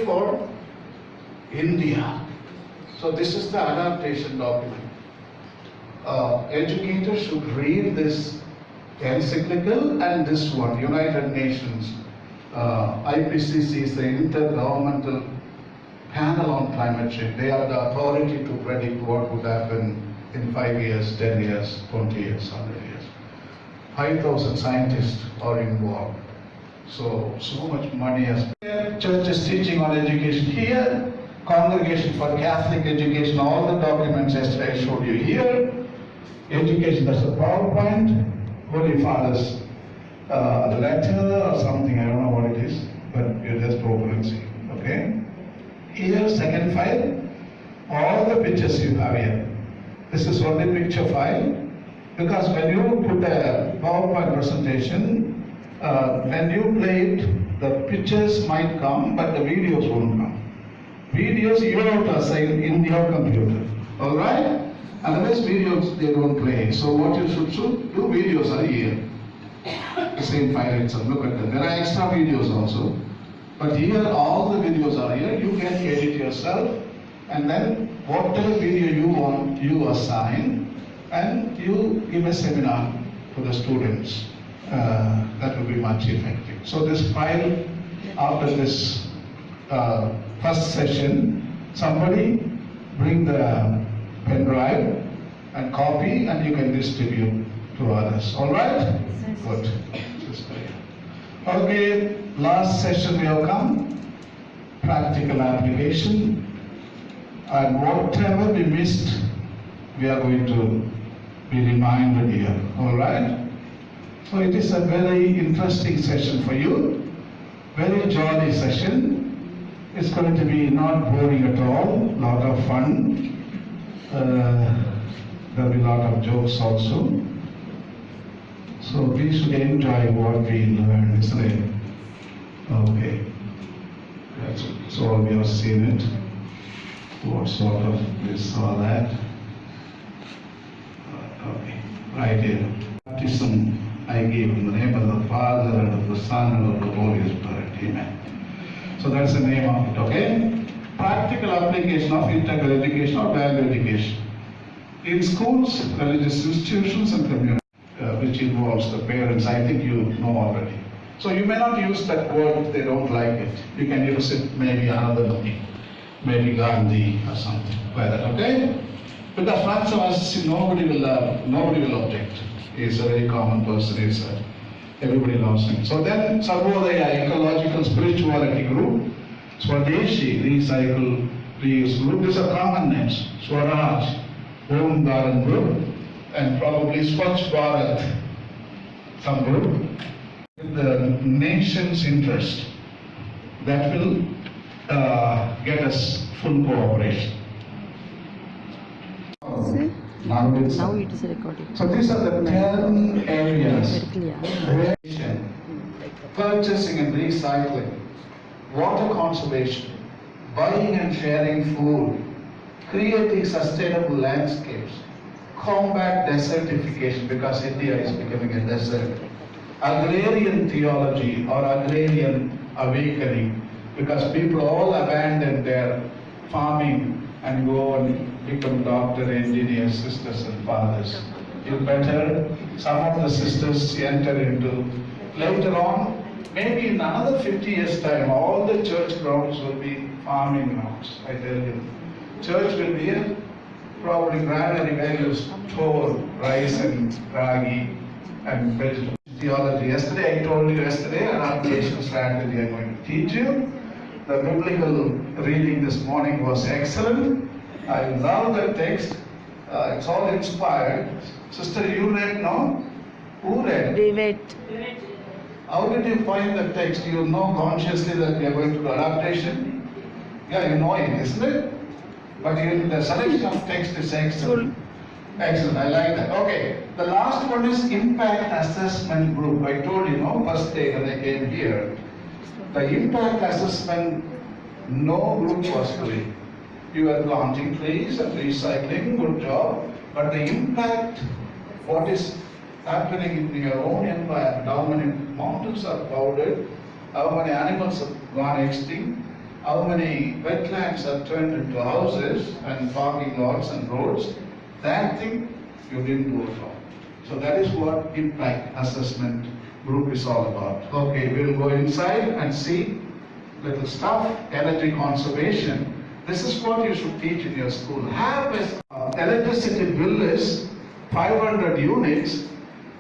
made for India. So this is the adaptation document. Educators should read this encyclical and this one, United Nations. IPCC is the Intergovernmental Panel on Climate Change. They are the authority to predict what would happen in 5 years, 10 years, 20 years, 100 years. 5,000 scientists are involved. So much money has been. Church is teaching on education here. Congregation for Catholic Education, all the documents yesterday I showed you here. Education, that's a PowerPoint. Holy Father's letter or something, I don't know what it is, but you just open and see. Okay? Here, second file, all the pictures you have here. This is only picture file, because when you put a PowerPoint presentation, when you play it, the pictures might come, but the videos won't come. Videos you have to assign in your computer, all right? Otherwise videos they don't play. So what you should do, videos are here. The same file itself, look at that. There are extra videos also. But here all the videos are here. You can edit yourself, and then whatever video you want, you assign, and you give a seminar to the students. That will be much effective. So this file, after this first session, somebody bring the pen drive and copy, and you can distribute to others. All right? Good. Okay, last session we have come. Practical application. And whatever we missed, we are going to be reminded here. All right? So it is a very interesting session for you. Very jolly session. It's going to be not boring at all, lot of fun. There will be a lot of jokes also. So we should enjoy what we learn, isn't it? Okay. So we have seen it. What sort of this or that. Okay. Right here. Baptism I gave in the name of the Father and of the Son and of the Holy Spirit. Amen. So that's the name of it, okay? Practical application of integral education or value education in schools, religious institutions and community, which involves the parents. I think you know already. So you may not use that word if they don't like it. You can use it maybe another name, maybe Gandhi or something like that, okay? Because Franz of Assisi, nobody will object. He's a very common person. Everybody loves him. So then Sarvodaya, ecological spirituality group, Swadeshi, recycle, reuse group. These are common names. Swaraj, Om Dharan group, and probably Swachh Bharat, some group. The nation's interest, that will get us full cooperation. Now it is recording. So these are the 10 areas: purchasing and recycling, water conservation, buying and sharing food, creating sustainable landscapes, combat desertification because India is becoming a desert, agrarian theology or agrarian awakening because people all abandon their farming and go and become doctor, engineers, sisters and fathers. You better, some of the sisters enter into, later on, maybe in another 50 years time, all the church grounds will be farming grounds, I tell you. Church will be a probably granary where you store rice and ragi and vegetable theology. Yesterday, I told you yesterday, an application strategy I'm going to teach you. The biblical reading this morning was excellent. I love the text. It's all inspired. Sister, you read, no? Who read? David. How did you find the text? You know consciously that we are going to do adaptation? Yeah, you know it, isn't it? But the selection of text is excellent. Excellent, I like that. Okay, the last one is impact assessment group. I told you, no, first day when I came here, the impact assessment, no group was doing. You are planting trees and recycling, good job. But the impact, what is happening in your own environment, how many mountains are powdered, how many animals have gone extinct, how many wetlands are turned into houses and parking lots and roads. That thing you didn't go for. So that is what impact assessment group is all about. Okay, we'll go inside and see little stuff, energy conservation. This is what you should teach in your school. Have electricity bill is 500 units.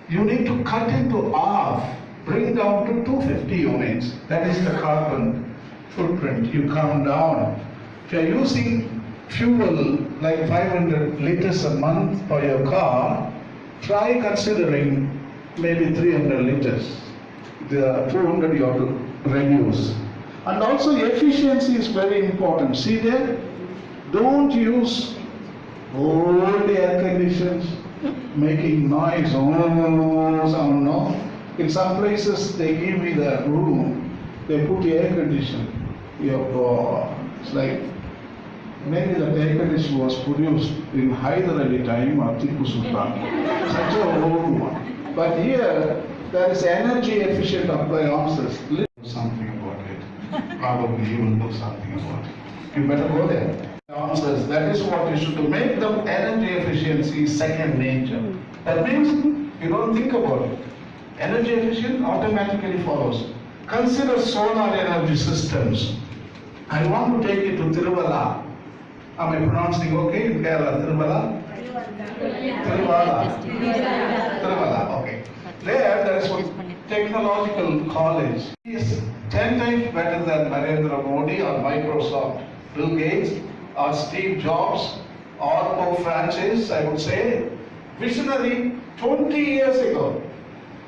You need to cut into half, bring down to 250 units. That is the carbon footprint. You come down. If you're using fuel like 500 liters a month for your car, try considering maybe 300 liters. The 200 you have to reduce. And also efficiency is very important. See there? Don't use old air conditions making noise. Oh, sound, no. In some places they give me the room, they put the air condition. It's like maybe the air condition was produced in Hyder Ali time or Tipu Sultan. Such a old one. But here there is energy efficient appliances. Do something about it. Probably you will do something about it. You better go there. Answers. That is what you should do. Make them energy efficiency second nature. That means you don't think about it. Energy efficient automatically follows. Consider solar energy systems. I want to take you to Tiruvalla. Am I pronouncing okay in Kerala? Tiruvalla? Tiruvalla, okay. There is one technological college. He is 10 times better than Narendra Modi or Microsoft, Bill Gates or Steve Jobs or Pope Francis, I would say. Visionary 20 years ago.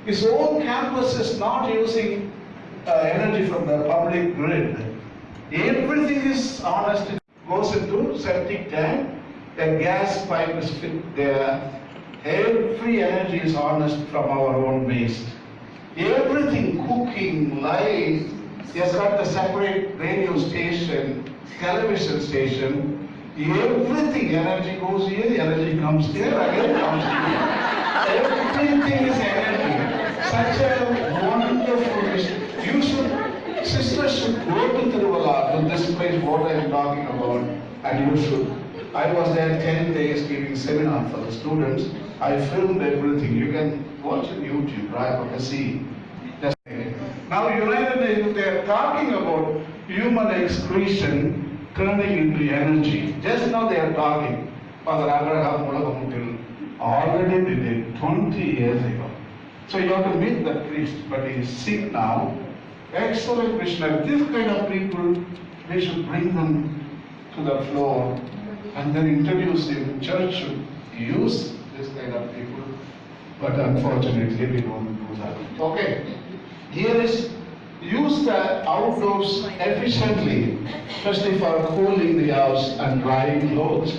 His own campus is not using energy from the public grid. Everything is honest. It goes into septic tank. A gas pipe is fit there. Every energy is harnessed from our own waste. Everything, cooking, light, he has got the separate radio station, television station. Everything, energy goes here, energy comes here, again comes here. Everything is energy. Such a wonderful mission. You should, sisters should go to Tiruvalla, to this place, what I am talking about, and you should. I was there 10 days giving seminar for the students. I filmed everything. You can watch on YouTube, Rayappa, see. Now United Nations, they are talking about human excretion turning into energy. Just now they are talking. Father Abraham Mulagamutil already did it 20 years ago. So you have to meet the priest, but he is sick now. Excellent missionary. This kind of people, we should bring them to the floor and then introduce him. Church should use this kind of people, but unfortunately we don't do that. Okay, here is use the outdoors efficiently, especially for cooling the house and drying clothes.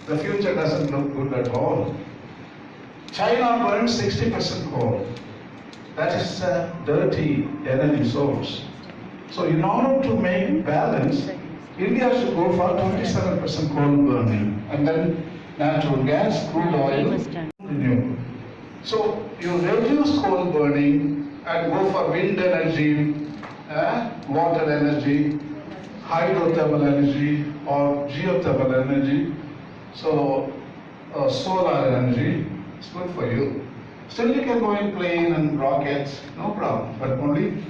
The future doesn't look good at all. China burns 60% coal. That is a dirty energy source. So in order to make balance, India should go for 27% coal burning and then natural gas, crude oil, renewable. So you reduce coal burning and go for wind energy, water energy, hydrothermal energy or geothermal energy. So solar energy is good for you. Still you can go in plane and rockets, no problem, but only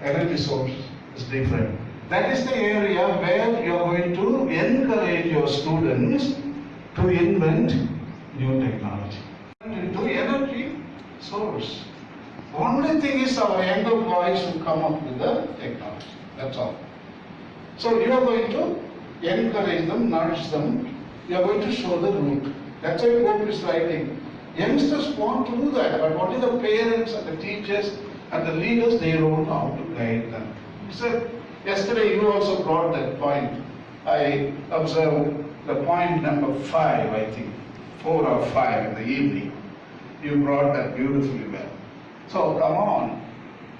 energy source is different. That is the area where you are going to encourage your students to invent new technology. Into energy source. Only thing is our younger boys who come up with the technology. That's all. So you are going to encourage them, nourish them. You are going to show the route. That's why Pope is writing. Youngsters want to do that, but only the parents and the teachers and the leaders, they don't know how to guide them. So yesterday you also brought that point. I observed the point number 5, I think, 4 or 5 in the evening. You brought that beautifully well. So come on,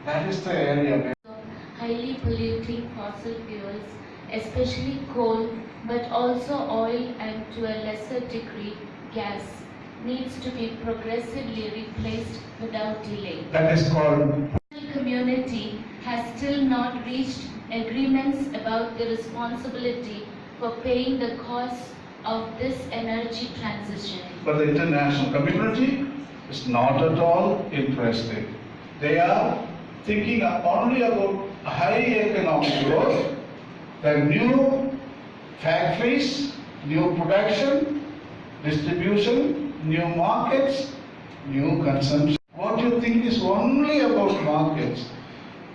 that is the area where highly polluting fossil fuels, especially coal, but also oil and to a lesser degree gas, needs to be progressively replaced without delay. that is called The community has still not reached agreements about the responsibility for paying the cost of this energy transition. But the international community is not at all interested. They are thinking only about high economic growth, the new factories, new production, distribution, new markets, new consumption. What you think is only about markets,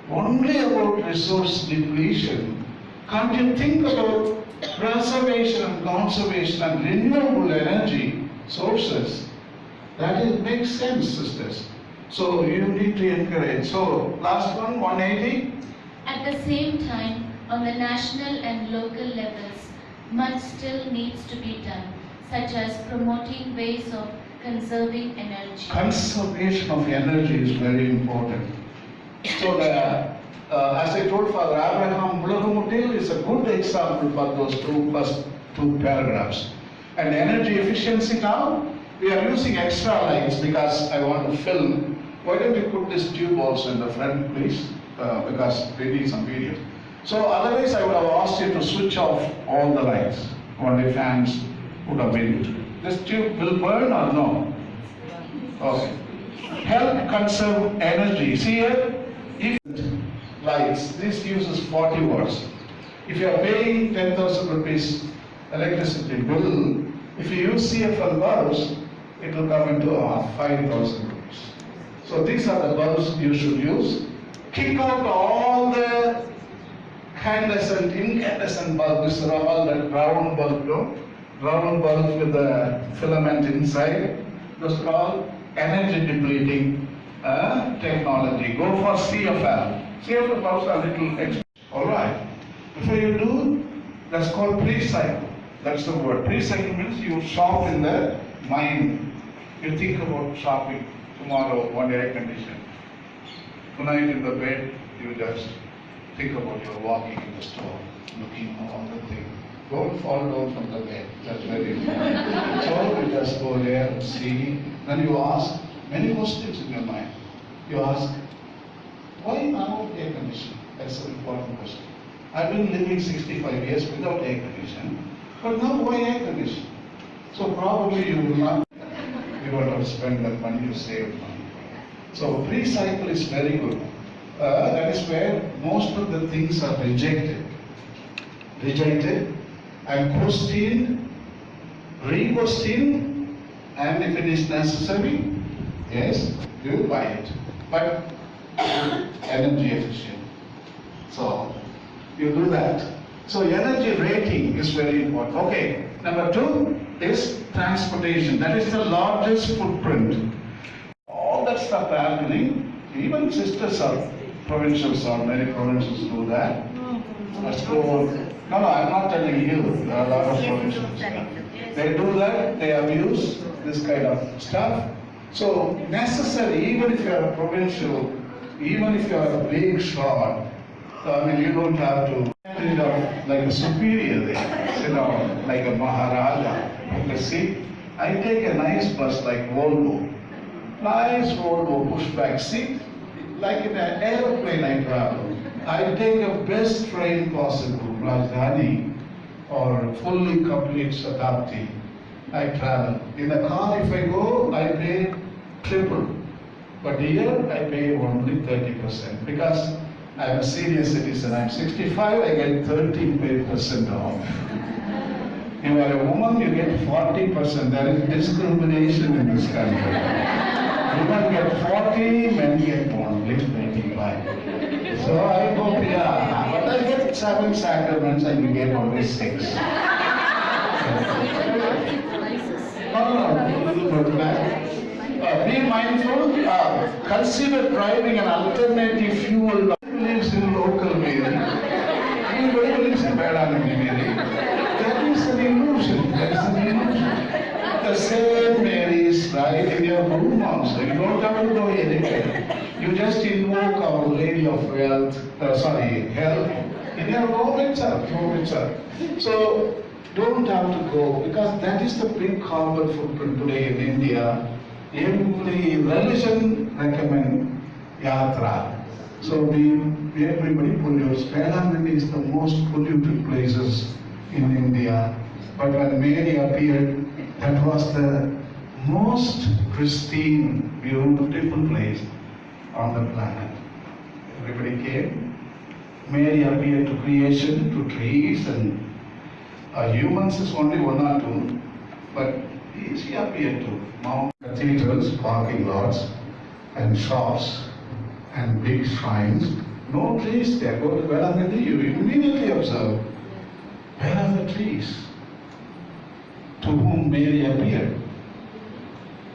only about resource depletion. Can't you think about preservation and conservation and renewable energy sources? That makes sense, sisters. So you need to encourage. So last one, 180. At the same time, on the national and local levels, much still needs to be done, such as promoting ways of conserving energy. Conservation of energy is very important. So as I told Father Abraham, Ulagamutil is a good example for those first two paragraphs. And energy efficiency now, we are using extra lights because I want to film. Why don't you put this tube also in the front, please? Because we need some video. So otherwise I would have asked you to switch off all the lights. Only fans would have been. This tube will burn or no? Okay. Help conserve energy. See here, if lights, this uses 40 watts. If you are paying 10,000 rupees electricity bill, if you use CFL bulbs, it will come into 5,000 rupees. So these are the bulbs you should use. Kick out all the incandescent bulbs. These are all the round bulb, no? Round bulbs with the filament inside. Those are all energy depleting technology. Go for CFL. CFL bulbs are little expensive. Alright. Before you do, that's called pre-cycle. That's the word. Pre-cycle means you shop in the mind. You think about shopping. Tomorrow, one air condition. Tonight in the bed, you just think about your walking in the store, looking at all the things. Don't fall down from the bed. That's very important. So you just go there, see. Then you ask many questions in your mind. You ask, why now air conditioning? That's an important question. I've been living 65 years without air conditioning, but now why air conditioning? So probably you will not. You don't have to spend that money, you save money. So pre-cycle is very good. That is where most of the things are rejected and questioned, re-questioned, and if it is necessary, yes, you buy it. But energy efficient. So you do that. So energy rating is very important. Okay, number 2 is transportation. That is the largest footprint. All that stuff happening, even sisters are provincials, or many provincials do that. Let's go. No, I'm not telling you. There are a lot of provincials. They do that. They abuse this kind of stuff. So necessary, even if you are a provincial, even if you are a big shot, I mean, you don't have to sit down like a superior there, sit down like a Maharaja. You see, I take a nice bus like Volvo, nice Volvo pushback seat, like in an airplane I travel. I take a best train possible, Rajdhani, or fully complete Shatabdi. I travel. In a car, if I go, I pay triple. But here, I pay only 30% because I'm a senior citizen. I'm 65, I get 13% off. You are a woman, you get 40%. There is discrimination in this country. Women get 40, men get only 25. So I go, yeah, but I get 7 sacraments and you get only 6. No, back. Be mindful, consider driving an alternative fuel. Believes in local Mary. Everybody believes in Gedalahalli Mary. That is an illusion. That is an illusion. The same Mary is right in your room also. You don't have to go anywhere. You just invoke Our Lady of Health in your home itself. So don't have to go, because that is the big carbon footprint today in India. Every religion recommend yatra. So everybody pollutes. Gedalahalli is the most polluted places in India. But when Mary appeared, that was the most pristine, beautiful place on the planet. Everybody came. Mary appeared to creation, to trees, and humans is only one or two, but she appeared to mount cathedrals, parking lots, and shops, and big shrines. No trees there. Go to Gedalahalli, you immediately observe, where are the trees to whom Mary appeared?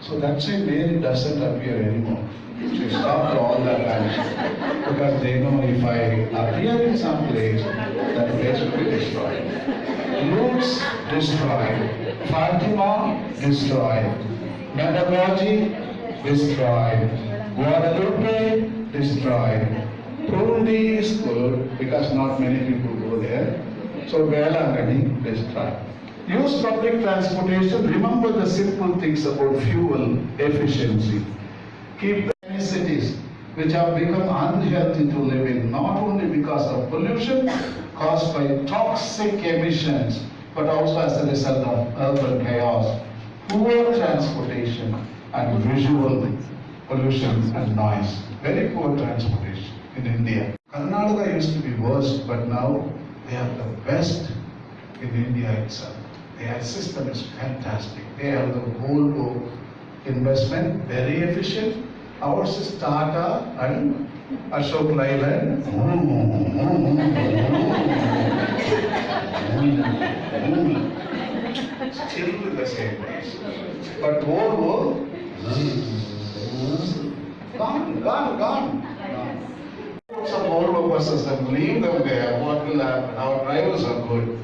So that's why Mary doesn't appear anymore. She stopped all that action because they know if I appear in some place, that place will be destroyed. Lourdes destroyed, Fatima destroyed, Pedagogy destroyed, Guadalupe destroyed. Purundi is good because not many people go there. So Gedalahalli destroyed. Use public transportation. Remember the simple things about fuel efficiency. Keep the cities which have become unhealthy to live in, not only because of pollution caused by toxic emissions, but also as a result of urban chaos, poor transportation, and visual pollution and noise. Very poor transportation in India. Karnataka used to be worst, but now they are the best in India itself. Their system is fantastic. They have the Volvo investment, very efficient. Ours is Tata and Ashok Leyland. Still with the same place. But Volvo, gone. Some Volvo buses and leave them there. What will happen? Our drivers are good.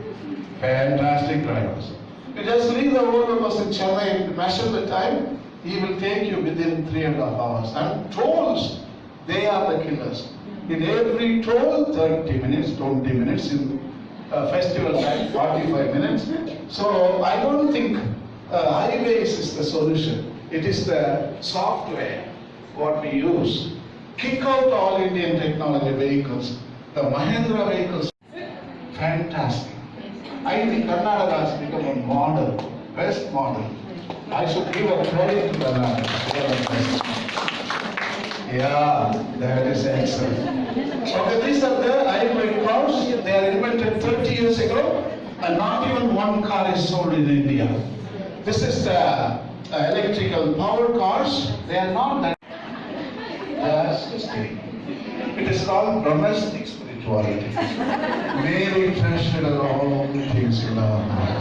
Fantastic drivers. You just leave the Volvo bus in Chennai, measure the time, he will take you within 3.5 hours. And tolls, they are the killers. In every toll, 30 minutes, 20 minutes. In festival time, 45 minutes. So I don't think highways is the solution. It is the software, what we use. Kick out all Indian technology vehicles. The Mahindra vehicles, fantastic. I think Karnataka has become a model, best model. I should give a credit to Karnataka. They are the best. Yeah, that is excellent. Okay, these are the hybrid cars. They are invented 30 years ago, and not even one car is sold in India. This is the electrical power cars. They are not that. It is called domestic spirituality. Mary treasured all things in our heart.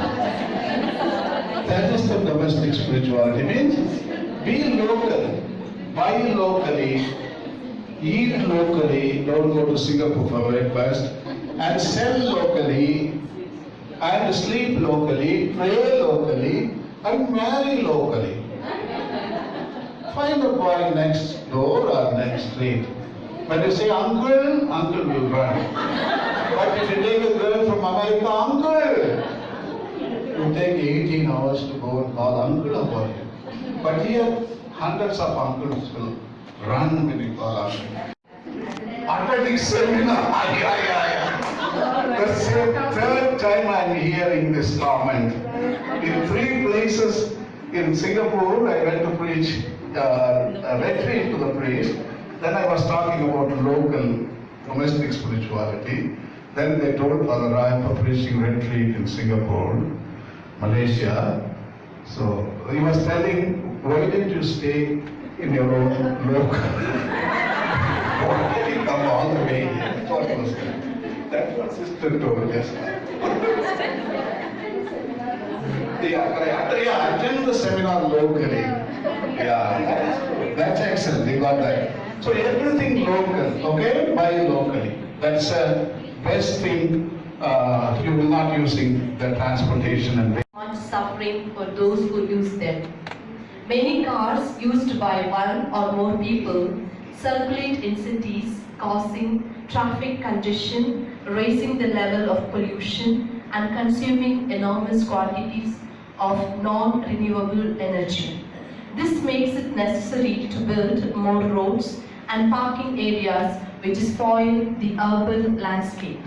That is the domestic spirituality. Means be local, buy locally, eat locally, don't go to Singapore for breakfast, and sell locally, and sleep locally, pray locally, and marry locally. Find a boy next door or next street. When you say uncle, uncle will run. But if you take a girl from America, uncle, you take 18 hours to go and call uncle about it. But here, hundreds of uncles will run when you call uncle. Attending seminar, That's the third time I am hearing this comment. In 3 places in Singapore, I went to preach a retreat to the priest. Then I was talking about local domestic spirituality. Then they told Father Rayappa preaching retreat in Singapore, Malaysia. So he was telling, why didn't you stay in your own local? Why did you come all the way here? That's what was that. That's what sister told us. Yeah, attend the seminar locally. Yeah, that's excellent. They got that. So everything local, okay? Buy locally. That's the best thing. You will not using the transportation and Not suffering for those who use them. Many cars used by one or more people circulate in cities, causing traffic congestion, raising the level of pollution, and consuming enormous quantities of non-renewable energy. This makes it necessary to build more roads and parking areas which spoil the urban landscape.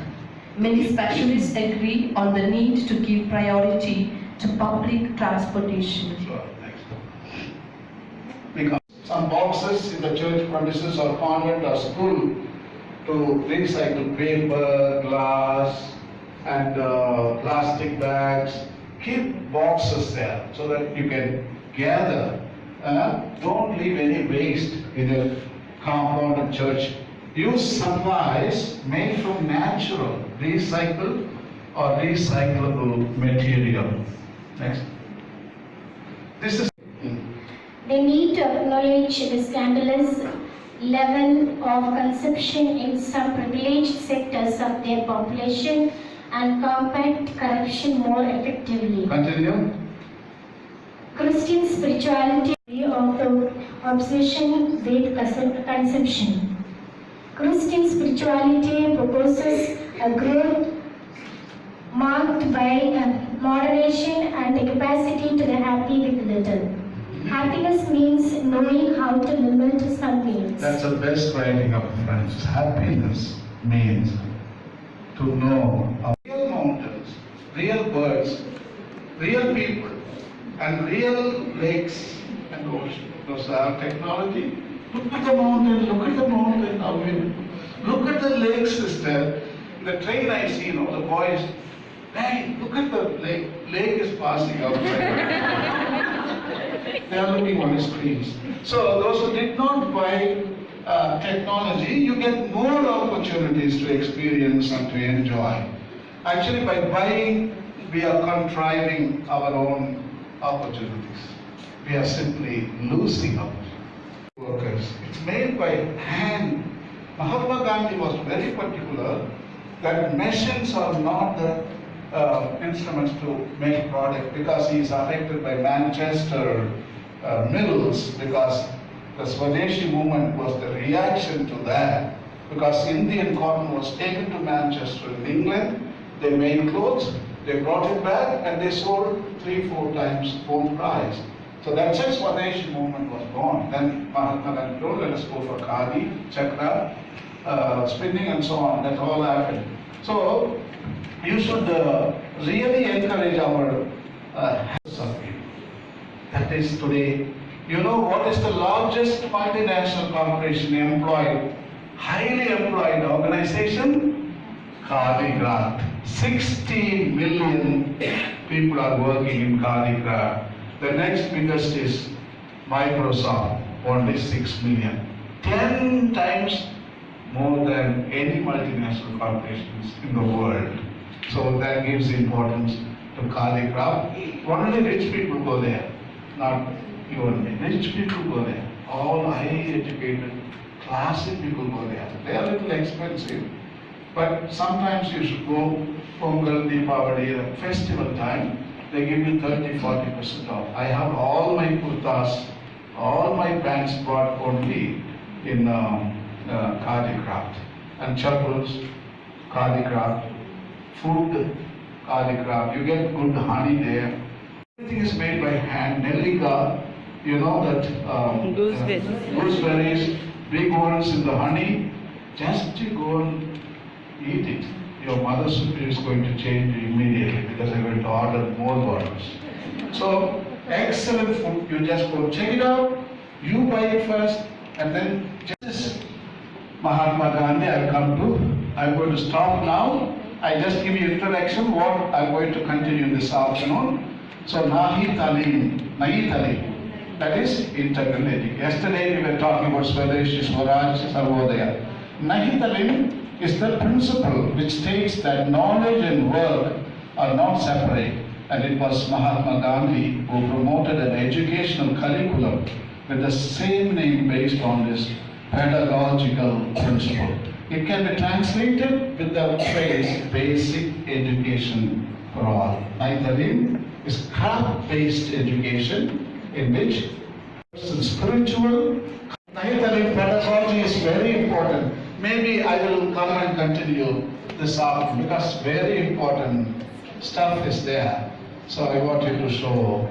Many specialists agree on the need to give priority to public transportation. Sure, next. Because some boxes in the church premises or convent or school to recycle paper, glass, and plastic bags. Keep boxes there so that you can gather. Don't leave any waste in a compound of church. Use supplies made from natural, recycled or recyclable material. Next. This is. They need to acknowledge the scandalous level of consumption in some privileged sectors of their population and combat corruption more effectively. Continue. Christian spirituality of the obsession with consumption. Christian spirituality proposes a growth marked by moderation and a capacity to be happy with little. Happiness means knowing how to limit some needs. That's the best writing of friends. Happiness means to know real mountains, real birds, real people, and real lakes and ocean. Those are technology. Look at the mountain, look at the mountain. Look at the lake, sister. In the train I see, the boys, hey, look at the lake. Lake is passing outside. They are looking on the screens. So those who did not buy technology, you get more opportunities to experience and to enjoy. Actually, by buying, we are contriving our own opportunities. We are simply losing opportunities. Workers. It's made by hand. Mahatma Gandhi was very particular that machines are not the instruments to make product, because he is affected by Manchester mills, because the Swadeshi movement was the reaction to that, because Indian cotton was taken to Manchester in England, they made clothes, they brought it back and they sold 3-4 times own price. So that's why Swadeshi movement was born. Then Mahatma Gandhi told, let us go for khadi, chakra, spinning and so on. That all happened. So you should really encourage our hands of people. That is today. You know what is the largest multinational corporation employed, highly employed organization? Khadi Craft. 60 million people are working in Khadi Craft. The next biggest is Microsoft, only 6 million. 10 times more than any multinational corporations in the world. So that gives importance to Khadi Craft. Only rich people go there, not even rich people go there. All highly educated, classy people go there. They are a little expensive, but sometimes you should go Pongal, Deepavali, festival time. They give you 30-40% off. I have all my kurtas, all my pants bought only in Khadi Craft. And chappals, Khadi Craft. Food, Khadi Craft. You get good honey there. Everything is made by hand. Nellika, you know that gooseberries, big ones in the honey. Just you go and eat it. Your mother superior is going to change you immediately, because I'm going to order more bottles. So, excellent food. You just go check it out. You buy it first, and then just Mahatma Gandhi. I'm going to stop now. I just give you introduction what I'm going to continue this afternoon. So Nahi Talim, that is integral education. Yesterday we were talking about Swadeshi, Swaraj, Sarvodaya. Nahi Talim is the principle which states that knowledge and work are not separate, and it was Mahatma Gandhi who promoted an educational curriculum with the same name based on this pedagogical principle. It can be translated with the phrase basic education for all. Naitalim is craft-based education in which spiritual. Naitalim pedagogy is very important. Maybe I will come and continue this afternoon, because very important stuff is there. So I want you to show